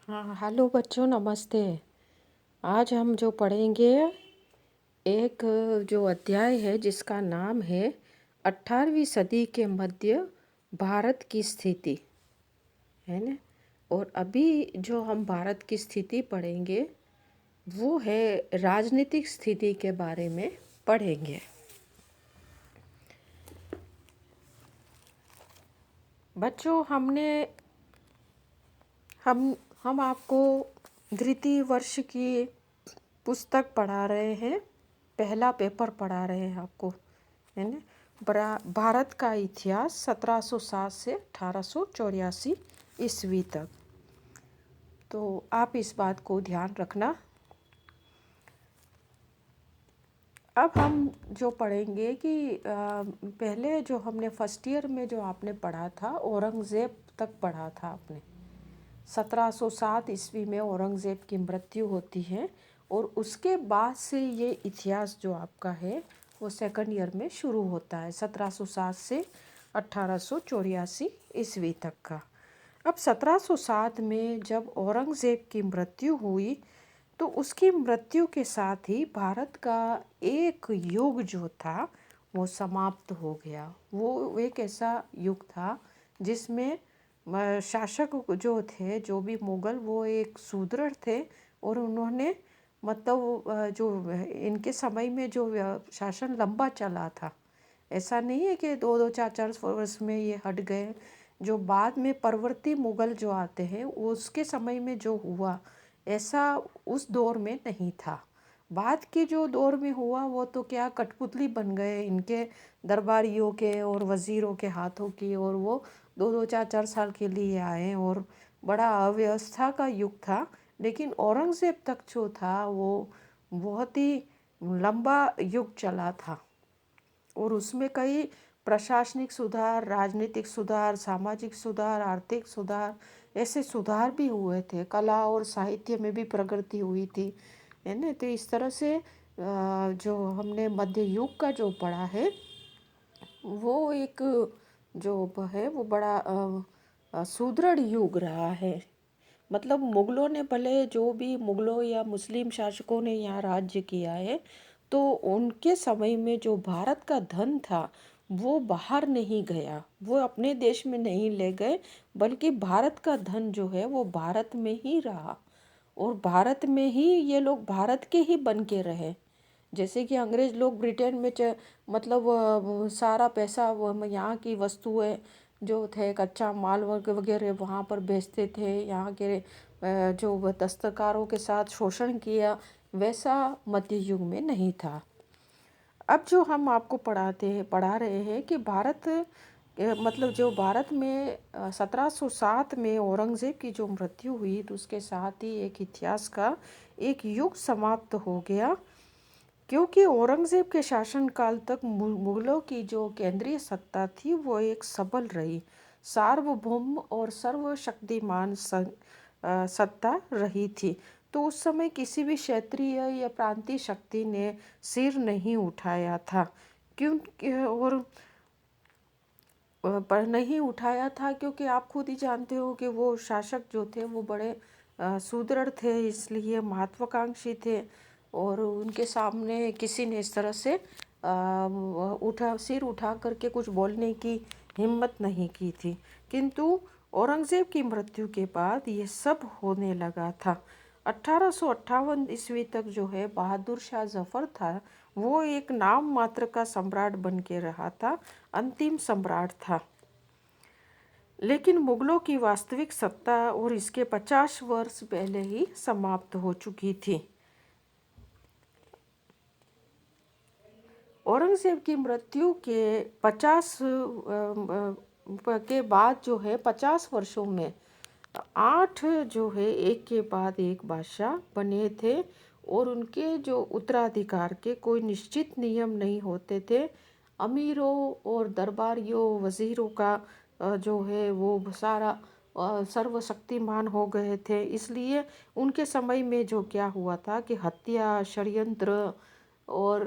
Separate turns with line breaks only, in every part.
हाँ, हेलो बच्चों, नमस्ते। आज हम जो पढ़ेंगे एक जो अध्याय है जिसका नाम है 18वीं सदी के मध्य भारत की स्थिति, है ना। और अभी जो हम भारत की स्थिति पढ़ेंगे वो है राजनीतिक स्थिति के बारे में पढ़ेंगे। बच्चों, हम आपको द्वितीय वर्ष की पुस्तक पढ़ा रहे हैं, पहला पेपर पढ़ा रहे हैं आपको, है ना। भारत का इतिहास 1707 से 1884 ईस्वी तक। तो आप इस बात को ध्यान रखना। अब हम जो पढ़ेंगे कि पहले जो हमने फर्स्ट ईयर में जो आपने पढ़ा था, औरंगज़ेब तक पढ़ा था आपने। 1707 ईस्वी में औरंगज़ेब की मृत्यु होती है और उसके बाद से ये इतिहास जो आपका है वो सेकंड ईयर में शुरू होता है, 1707 से 1884 ईस्वी तक का। अब 1707 में जब औरंगज़ेब की मृत्यु हुई तो उसकी मृत्यु के साथ ही भारत का एक युग जो था वो समाप्त हो गया। वो एक ऐसा युग था जिसमें शासक जो थे, जो भी मुग़ल, वो एक सुदृढ़ थे और उन्होंने मतलब जो इनके समय में जो शासन लंबा चला था। ऐसा नहीं है कि दो दो चार चार वर्ष में ये हट गए। जो बाद में परवर्ती मुग़ल जो आते हैं उसके समय में जो हुआ, ऐसा उस दौर में नहीं था। बाद के जो दौर में हुआ वो तो क्या कठपुतली बन गए इनके दरबारियों के और वज़ीरों के हाथों की, और वो दो दो चार चार साल के लिए आए और बड़ा अव्यवस्था का युग था। लेकिन औरंगज़ेब तक जो था वो बहुत ही लंबा युग चला था और उसमें कई प्रशासनिक सुधार, राजनीतिक सुधार, सामाजिक सुधार, आर्थिक सुधार, ऐसे सुधार भी हुए थे। कला और साहित्य में भी प्रगति हुई थी, है ना। तो इस तरह से जो हमने मध्य युग का जो पढ़ा है वो एक जो है वो बड़ा सुदृढ़ युग रहा है। मतलब मुग़लों ने भले, जो भी मुग़लों या मुस्लिम शासकों ने यहाँ राज्य किया है, तो उनके समय में जो भारत का धन था वो बाहर नहीं गया, वो अपने देश में नहीं ले गए, बल्कि भारत का धन जो है वो भारत में ही रहा और भारत में ही ये लोग भारत के ही बन के रहे। जैसे कि अंग्रेज़ लोग ब्रिटेन में मतलब सारा पैसा यहाँ की वस्तुएं जो थे, कच्चा माल वगैरह वहाँ पर बेचते थे, यहाँ के जो दस्तकारों के साथ शोषण किया, वैसा मध्य युग में नहीं था। अब जो हम आपको पढ़ा रहे हैं कि भारत मतलब जो भारत में 1707 में औरंगज़ेब की जो मृत्यु हुई तो उसके साथ ही एक इतिहास का एक युग समाप्त हो गया, क्योंकि औरंगज़ेब के शासनकाल तक मुग़लों की जो केंद्रीय सत्ता थी वो एक सबल रही, सार्वभौम और सर्वशक्तिमान सत्ता रही थी। तो उस समय किसी भी क्षेत्रीय या प्रांतीय शक्ति ने सिर नहीं उठाया था, क्योंकि और पर नहीं उठाया था क्योंकि आप खुद ही जानते हो कि वो शासक जो थे वो बड़े सुदृढ़ थे, इसलिए महत्वाकांक्षी थे और उनके सामने किसी ने इस तरह से सिर उठा करके कुछ बोलने की हिम्मत नहीं की थी। किंतु औरंगज़ेब की मृत्यु के बाद ये सब होने लगा था। 1858 ईस्वी तक जो है बहादुर शाह जफ़र था, वो एक नाम मात्र का सम्राट बन के रहा था, अंतिम सम्राट था। लेकिन मुग़लों की वास्तविक सत्ता और इसके 50 वर्ष पहले ही समाप्त हो चुकी थी। औरंगज़ेब की मृत्यु के 50 के बाद जो है 50 वर्षों में 8 जो है एक के बाद एक बादशाह बने थे और उनके जो उत्तराधिकार के कोई निश्चित नियम नहीं होते थे। अमीरों और दरबारियों, वज़ीरों का जो है वो सारा सर्वशक्तिमान हो गए थे। इसलिए उनके समय में जो क्या हुआ था कि हत्या, षड्यंत्र और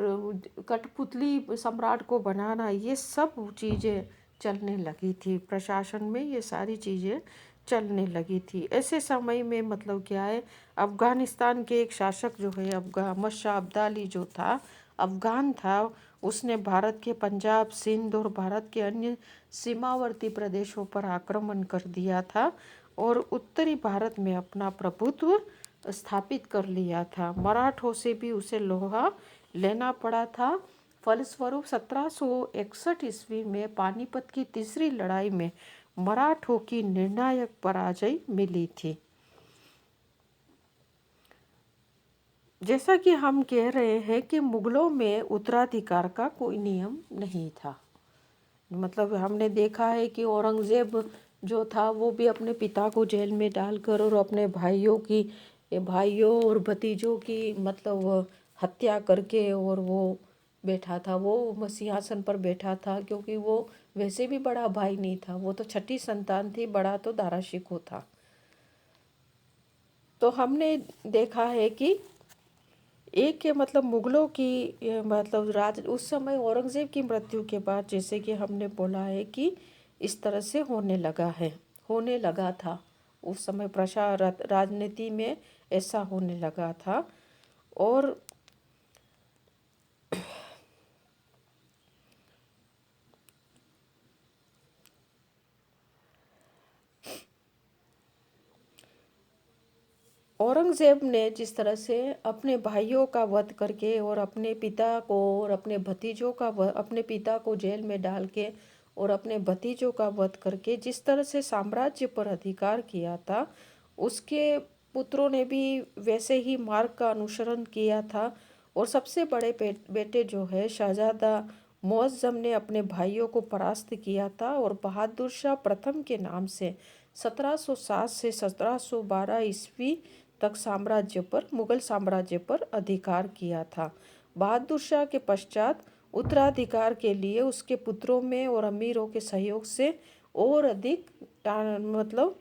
कठपुतली सम्राट को बनाना, ये सब चीज़ें चलने लगी थी। प्रशासन में ये सारी चीज़ें चलने लगी थी। ऐसे समय में मतलब क्या है, अफ़गानिस्तान के एक शासक जो है अहमद शाह अब्दाली जो था, अफ़गान था, उसने भारत के पंजाब, सिंध और भारत के अन्य सीमावर्ती प्रदेशों पर आक्रमण कर दिया था और उत्तरी भारत में अपना प्रभुत्व स्थापित कर लिया था। मराठों से भी उसे लोहा लेना पड़ा था। फलस्वरूप 1761 ईस्वी में पानीपत की तीसरी लड़ाई में मराठों की निर्णायक पराजय मिली थी। जैसा कि हम कह रहे हैं कि मुगलों में उत्तराधिकार का कोई नियम नहीं था। मतलब हमने देखा है कि औरंगज़ेब जो था वो भी अपने पिता को जेल में डालकर और अपने भाइयों और भतीजों की मतलब हत्या करके और वो बैठा था, वो सिंहासन पर बैठा था, क्योंकि वो वैसे भी बड़ा भाई नहीं था, वो तो छठी संतान थी, बड़ा तो दारा शिकोह था। तो हमने देखा है कि एक के मतलब मुगलों की मतलब राज उस समय औरंगज़ेब की मृत्यु के बाद, जैसे कि हमने बोला है कि इस तरह से होने लगा था उस समय राजनीति में ऐसा होने लगा था। और औरंगज़ेब ने जिस तरह से अपने भाइयों का वध करके और अपने पिता को और अपने भतीजों का अपने पिता को जेल में डाल के और अपने भतीजों का वध करके जिस तरह से साम्राज्य पर अधिकार किया था, उसके पुत्रों ने भी वैसे ही मार्ग का अनुसरण किया था। और सबसे बड़े बेटे जो है शहजादा मुअज़्ज़म ने अपने भाइयों को परास्त किया था और बहादुर शाह प्रथम के नाम से 1707 से 1712 ईस्वी तक मुगल साम्राज्य पर अधिकार किया था। बहादुर शाह के पश्चात उत्तराधिकार के लिए उसके पुत्रों में और अमीरों के सहयोग से और अधिक तांडव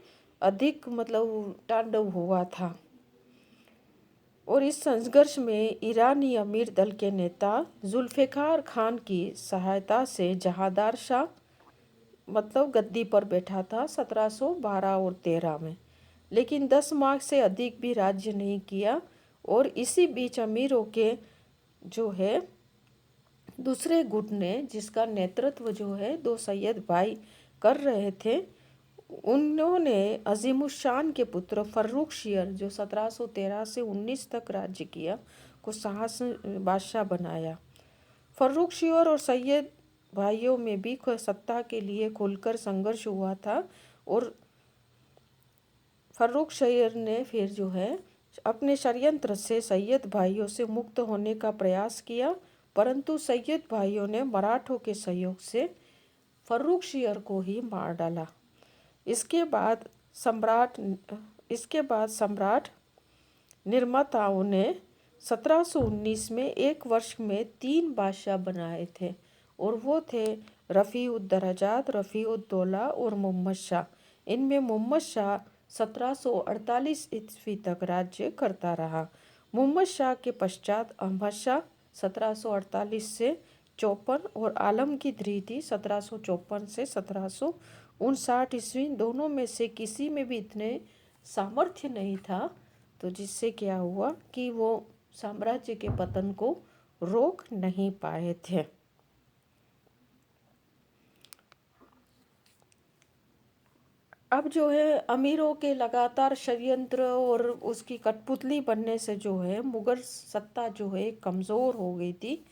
हुआ था। और इस संघर्ष में ईरानी अमीर दल के नेता जुल्फ़िकार खान की सहायता से जहांदार शाह गद्दी पर बैठा था 1712 और 13 में, लेकिन 10 माह से अधिक भी राज्य नहीं किया। और इसी बीच अमीरों के जो है दूसरे गुट ने, जिसका नेतृत्व जो है दो सैयद भाई कर रहे थे, उन्होंने अजीमुशान के पुत्र फर्रुख शियर जो 1713 से 19 तक राज्य किया को बादशाह बनाया। फर्रुख शियर और सैयद भाइयों में भी सत्ता के लिए खुलकर संघर्ष हुआ था। और फर्रुख शियर ने फिर जो है अपने षड्यंत्र से सैयद भाइयों से मुक्त होने का प्रयास किया, परंतु सैयद भाइयों ने मराठों के सहयोग से फर्रुख शियर को ही मार डाला। इसके बाद सम्राट निर्माताओं ने 1719 में एक वर्ष में 3 बादशाह बनाए थे, और वो थे रफ़ी-उद-दरजात, रफ़ी-उद-दौला और मोहम्मद शाह। इनमें मोहम्मद शाह 1748 ईस्वी तक राज्य करता रहा। मोहम्मद शाह के पश्चात अहमद शाह 1748 से 54 और आलमगीर द्वितीय 1754 से 1759 ईस्वी, दोनों में से किसी में भी इतने सामर्थ्य नहीं था, तो जिससे क्या हुआ कि वो साम्राज्य के पतन को रोक नहीं पाए थे। अब जो है अमीरों के लगातार षड्यंत्र और उसकी कठपुतली बनने से जो है मुगल सत्ता जो है कमज़ोर हो गई थी।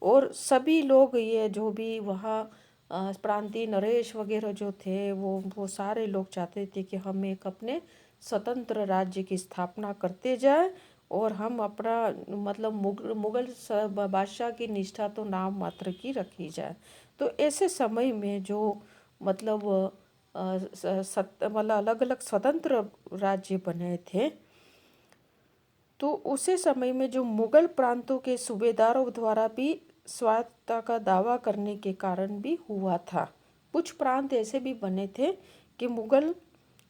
और सभी लोग ये जो भी वहाँ प्रांतीय नरेश वगैरह जो थे वो सारे लोग चाहते थे कि हम एक अपने स्वतंत्र राज्य की स्थापना करते जाए और हम अपना मुगल बादशाह की निष्ठा तो नाम मात्र की रखी जाए। तो ऐसे समय में जो अलग अलग स्वतंत्र राज्य बने थे, तो उसी समय में जो मुगल प्रांतों के सूबेदारों द्वारा भी स्वायत्तता का दावा करने के कारण भी हुआ था। कुछ प्रांत ऐसे भी बने थे कि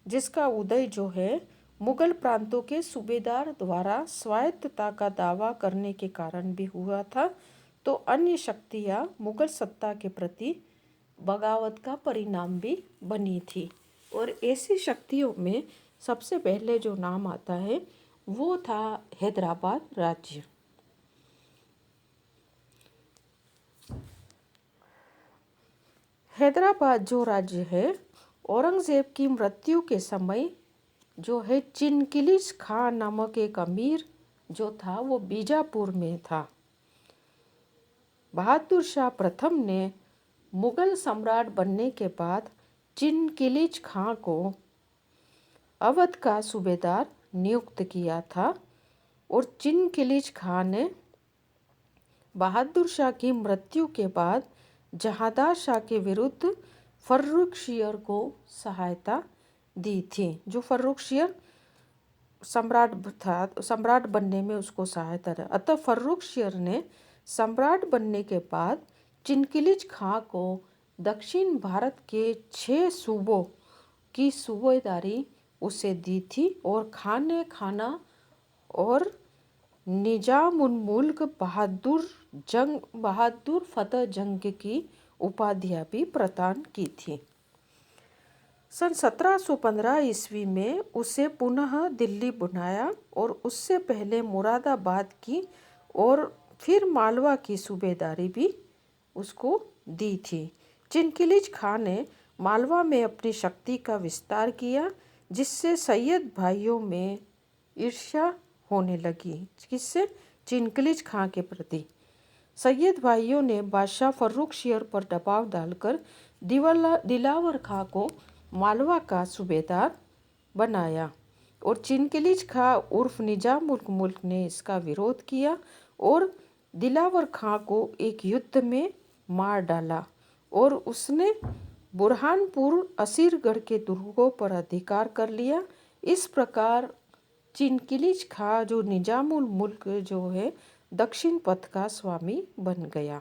जिसका उदय जो है मुगल प्रांतों के सूबेदार द्वारा स्वायत्तता का दावा करने के कारण भी हुआ था। तो अन्य शक्तियाँ मुगल सत्ता के प्रति बगावत का परिणाम भी बनी थी। और ऐसी शक्तियों में सबसे पहले जो नाम आता है वो था हैदराबाद राज्य। हैदराबाद जो राज्य है, औरंगज़ेब की मृत्यु के समय जो है चिनकिलिज खां नामक एक अमीर जो था वो बीजापुर में था। बहादुर शाह प्रथम ने मुगल सम्राट बनने के बाद चिनकिलिज खां को अवध का सूबेदार नियुक्त किया था और चिनकिलिज खां ने बहादुर शाह की मृत्यु के बाद जहांदार शाह के विरुद्ध फर्रुखशियर को सहायता दी थी। जो फर्रुखशियर सम्राट था, सम्राट बनने में उसको सहायता दी। अतः फर्रुखशियर ने सम्राट बनने के बाद चिनकिलिज खां को दक्षिण भारत के 6 सूबों की सूबेदारी उसे दी थी और खान ने खाना और निजामुल-मुल्क बहादुर फतेह जंग की उपाधियां भी प्रदान की थी। सन 1715 ईस्वी में उसे पुनः दिल्ली बुलाया और उससे पहले मुरादाबाद की और फिर मालवा की सूबेदारी भी उसको दी थी। चिनकिलिज खां ने मालवा में अपनी शक्ति का विस्तार किया, जिससे सैयद भाइयों में ईर्ष्या होने लगी। किससे? चिनकिलिज खां के प्रति। सैयद भाइयों ने बादशाह फर्रुखशियर पर दबाव डालकर दिलावर खां को मालवा का सूबेदार बनाया और चिनकिलिज खां उर्फ निजामुल मुल्क ने इसका विरोध किया और दिलावर खां को एक युद्ध में मार डाला और उसने बुरहानपुर असीरगढ़ के दुर्गों पर अधिकार कर लिया। इस प्रकार चिनकिलिज खां जो निजामुल मुल्क जो है दक्षिण पथ का स्वामी बन गया।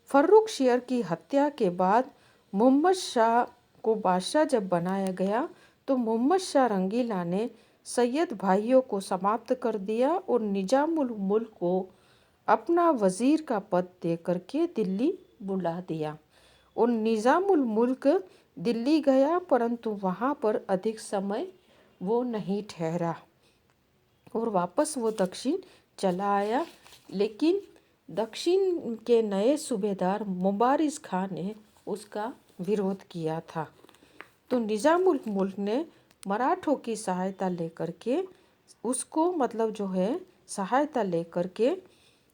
फर्रुखशियर की हत्या के बाद मोहम्मद शाह को बादशाह जब बनाया गया तो मोहम्मद शाह रंगीला ने सैयद भाइयों को समाप्त कर दिया और निजामुल मुल्क को अपना वजीर का पद दे करके दिल्ली बुला दिया और निजामुल मुल्क दिल्ली गया, परंतु वहाँ पर अधिक समय वो नहीं ठहरा और वापस वो दक्षिण चला आया। लेकिन दक्षिण के नए सूबेदार मुबारिज़ खां ने उसका विरोध किया था। तो निजामुल मुल्क ने मराठों की सहायता लेकर के उसको जो है सहायता लेकर के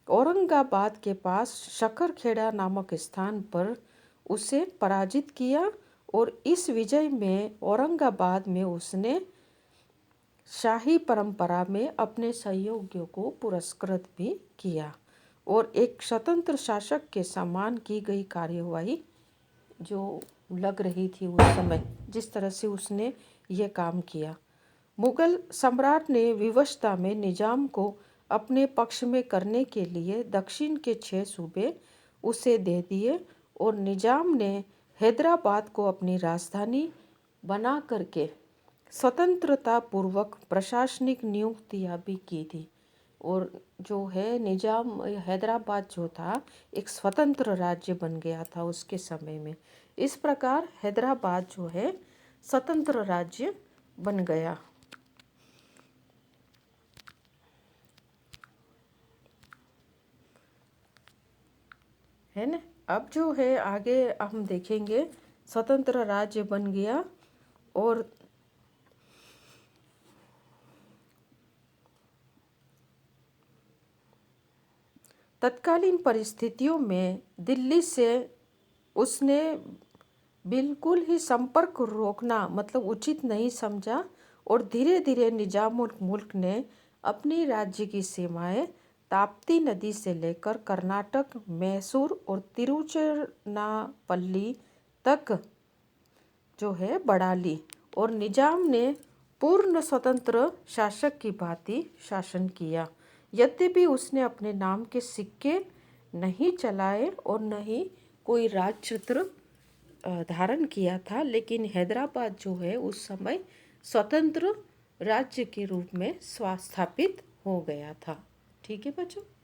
औरंगाबाद के पास शकरखेड़ा नामक स्थान पर उसे पराजित किया और इस विजय में औरंगाबाद में उसने शाही परंपरा में अपने सहयोगियों को पुरस्कृत भी किया और एक स्वतंत्र शासक के समान की गई कार्यवाही जो लग रही थी उस समय, जिस तरह से उसने ये काम किया। मुगल सम्राट ने विवशता में निजाम को अपने पक्ष में करने के लिए दक्षिण के 6 सूबे उसे दे दिए और निजाम ने हैदराबाद को अपनी राजधानी बना करके स्वतंत्रता पूर्वक प्रशासनिक नियुक्तियां भी की थी और जो है निजाम हैदराबाद जो था एक स्वतंत्र राज्य बन गया था उसके समय में। इस प्रकार हैदराबाद जो है स्वतंत्र राज्य बन गया। है ना। अब जो है आगे हम देखेंगे स्वतंत्र राज्य बन गया और तत्कालीन परिस्थितियों में दिल्ली से उसने बिल्कुल ही संपर्क रोकना उचित नहीं समझा और धीरे धीरे निजामुल मुल्क ने अपनी राज्य की सीमाएं ताप्ती नदी से लेकर कर्नाटक, मैसूर और तिरुचिरापल्ली तक जो है बढ़ा ली और निजाम ने पूर्ण स्वतंत्र शासक की भांति शासन किया। यद्यपि उसने अपने नाम के सिक्के नहीं चलाए और न ही कोई राजछत्र धारण किया था, लेकिन हैदराबाद जो है उस समय स्वतंत्र राज्य के रूप में स्थापित हो गया था। ठीक है बच्चों।